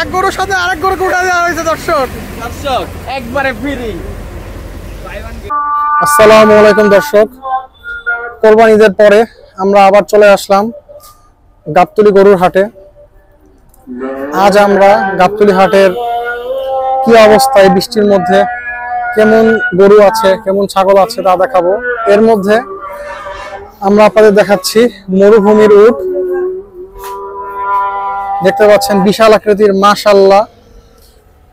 এক গরুর সাথে আরেক গরু উঠা দেওয়া হয়েছে দর্শক একবারে ফ্রি। আসসালামু আলাইকুম দর্শক, কোরবানি ঈদের পরে আমরা আবার চলে আসলাম গাবতলী গরুর হাটে। আজ আমরা গাবতলী হাটের কি অবস্থায়, বৃষ্টির মধ্যে কেমন গরু আছে, কেমন ছাগল আছে তা দেখাবো। এর মধ্যে আমরা আপনাদের দেখাচ্ছি মরুভূমির উট। দেখতে পাচ্ছেন বিশাল আকৃতির, মাশাআল্লাহ।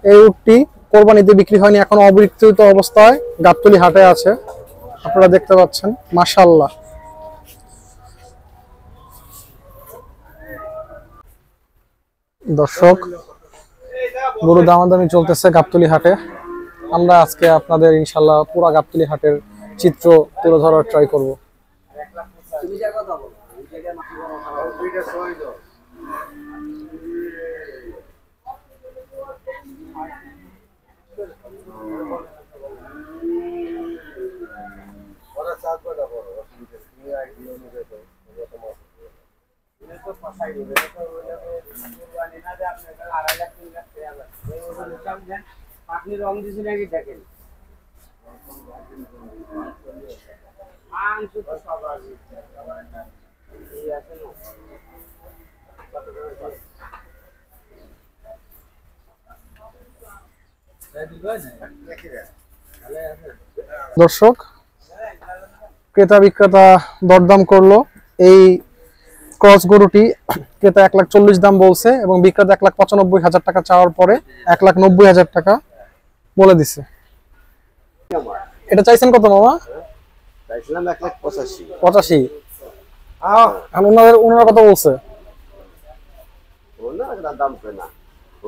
এই উটটি কোরবানিতে বিক্রি হয়নি, এখন অবিক্রিত অবস্থায় গাবতলী হাটে আছে। আপনারা দেখতে পাচ্ছেন, মাশাআল্লাহ। দর্শক, গরু দামাদামি চলতেছে গাবতলী হাটে। আমরা আজকে আপনাদের ইনশাআল্লাহ পুরা গাবতলী হাটের চিত্র তুলে ধরার ট্রাই করব। আপনি রং দিয়েছেন নাকি দেখেন দর্শক, ক্রেতা বিক্রেতা দরদাম করলো। এই ক্রস গরুটি ক্রেতা 1,40,000 দাম বলছে এবং বিক্রেতা 1,95,000 টাকা চাওয়ার পরে 1,90,000 টাকা বলে দিছে। এটা চাইছেন কত মামা? চাইছিলাম 1,85,000। আর ওনারা কত বলছে? দাম না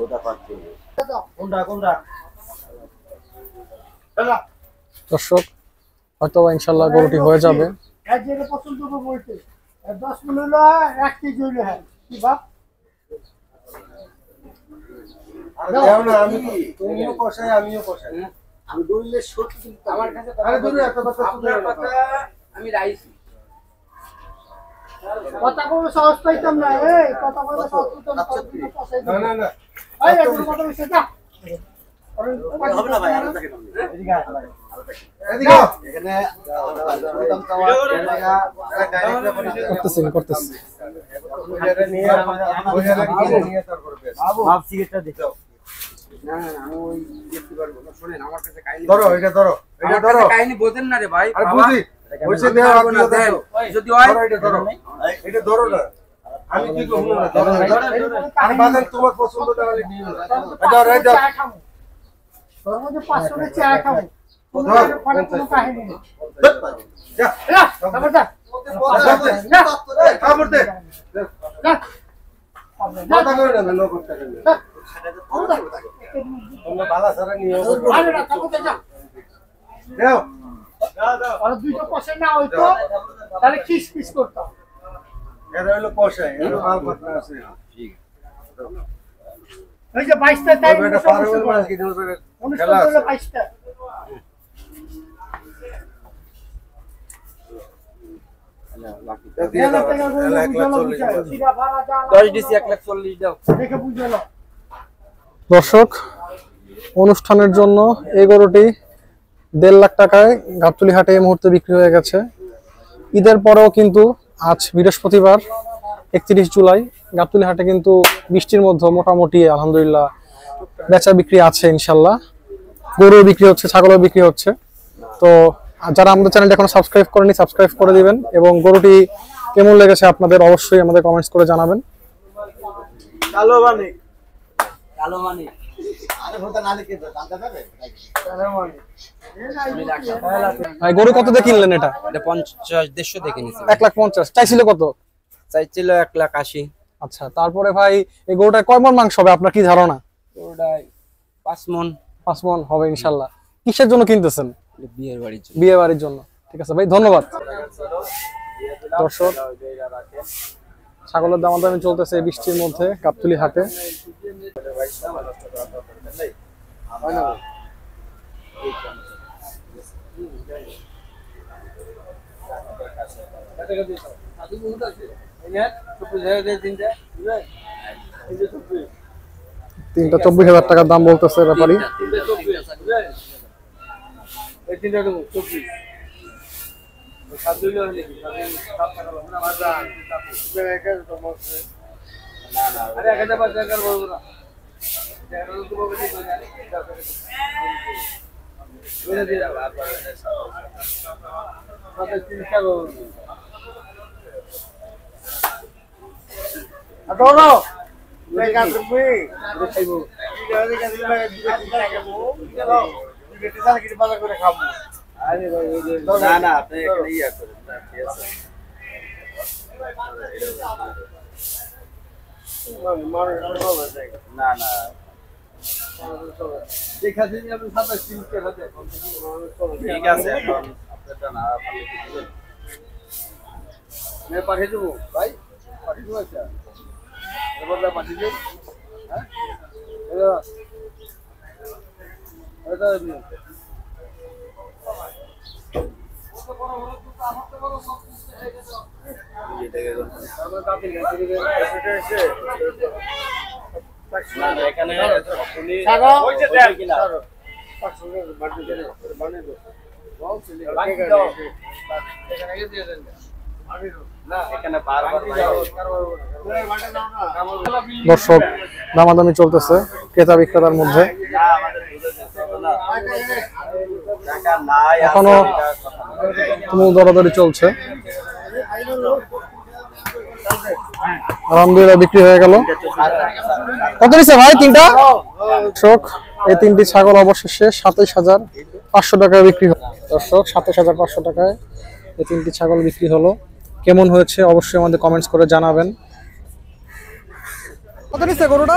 ওটা পাচ্ছি দর্শক, হয়তো ইনশাল্লাহ গরুটি হয়ে যাবে। কথা কোনো সহজ পাইতাম না, কথা কোনো সহজ পাইতাম না। হবে না ভাই, আরো থাকে এদিকে আস ভাই, এদিকে এখানে করতেছি এটা নিয়ে নিয়ে তার করবে বাপ সিগারেটটা দাও। না না আমি ওই দেখতে পারবো না। শুনেন, আমার কাছে কাহিনী ধরো, এটা ধরো, এটা ধরো। কাহিনী বলেন না রে ভাই। আরে বুঝি ওইসে দেওয়া আপনি দেন যদি হয় এটা ধরো, এটা ধরো না। আমি কি করব না, ধরো আর বাজার তোমার পছন্দটা হলে নিয়ে নাও। এটা রাইট তোর মধ্যে 500 এর চা খাবো, তোমার কোনো কাহিনী নেই। যা খবর দা, খবর দে না, মাথা করে না, নো করতে না। তোমরা বালা সারা নিয়ে আরে না, খবর দে যা দাও দাও। আর 200% না হইতো তাহলে কিস কিস করতাম। এরা হলো কষাই, এরা মাল করতে আছে। ঠিক আছে, এই যে 22টা টাইম এটা পারবে মাল কি দিন করে খেলা আছে 22টা। দর্শক, অনুষ্ঠানের জন্য এই গরুটি 1.5 লাখ টাকায় গাবতলী হাটে এই মুহূর্তে বিক্রি হয়ে গেছে। ঈদের পরেও কিন্তু আজ বৃহস্পতিবার 31 জুলাই গাবতলী হাটে কিন্তু বৃষ্টির মধ্যে মোটামুটি আলহামদুলিল্লাহ বেচা বিক্রি আছে ইনশাল্লাহ। গরু বিক্রি হচ্ছে, ছাগলও বিক্রি হচ্ছে। তো যারা আমাদের চ্যানেলটা এখনো সাবস্ক্রাইব করেনি, সাবস্ক্রাইব করে দিবেন এবং গরুটি কেমন লেগেছে আপনাদের অবশ্যই আমাদের কমেন্টস করে জানাবেন। কালো মানে আরে ভোটা না লিখে দাও, জানতে পারবে ভাই গরু কত দিয়ে কিনলেন? এটা 50-150 দেখে নিছি। 1,50,000 চাইছিল কত? চাইছিল 1,80,000। আচ্ছা, তারপরে ভাই এই গরুটা কয় মণ মাংস হবে আপনার কি ধারণা? ওটাই 5 মণ। 5 মণ হবে ইনশাল্লাহ। কিসের জন্য কিনতেছেন? বিয়ের বাড়ির জন্য। বিয়ে বাড়ির জন্য। ঠিক আছে ভাই, ধন্যবাদ। দর্শক, ছাগলের দামাদামি চলতেছে বৃষ্টির মধ্যে গাবতলী হাটে। তিনটা 24,000 টাকার দাম বলতেছে ব্যাপারী। না না আপনি এখানে ইয়া করেন না, ঠিক আছে না না ঠিক আছে এখন আপনারটা না পারলে কি দিবেন? আমি পাঠিয়ে দেবো ভাই, পাঠিয়ে দেবো একটা এবারটা পাঠিয়ে দেব। হ্যাঁ এটা এখানে দর্শক দামাদামি চলতেছে ক্রেতা বিক্রেতার মধ্যে। এখনো তুমুল দরাদরি চলছে। আলহামদুলিল্লাহ বিক্রি হয়ে গেল। কত নিচ্ছে ভাই তিনটা? দর্শক এই তিনটি ছাগল অবশেষে 27,500 টাকায় বিক্রি হলো। দর্শক 27,500 টাকায় এই তিনটি ছাগল বিক্রি হলো। কেমন হয়েছে অবশ্যই আমাদের কমেন্টস করে জানাবেন। কত নিচ্ছে গরুটা?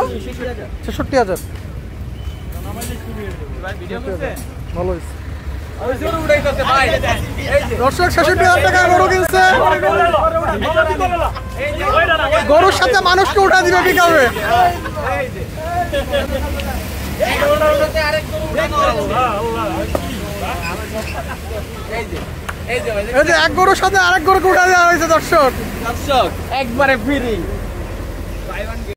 66,000। ভালো হয়েছে। দর্শক 66,000 টাকা গরু কিনছে। গরুর সাথে মানুষকে উঠা দিবে বিকাবে। এই যে এক গরুর সাথে আরেক গরুকে উঠা দেওয়া হয়েছে দর্শক, একবারে ফ্রি।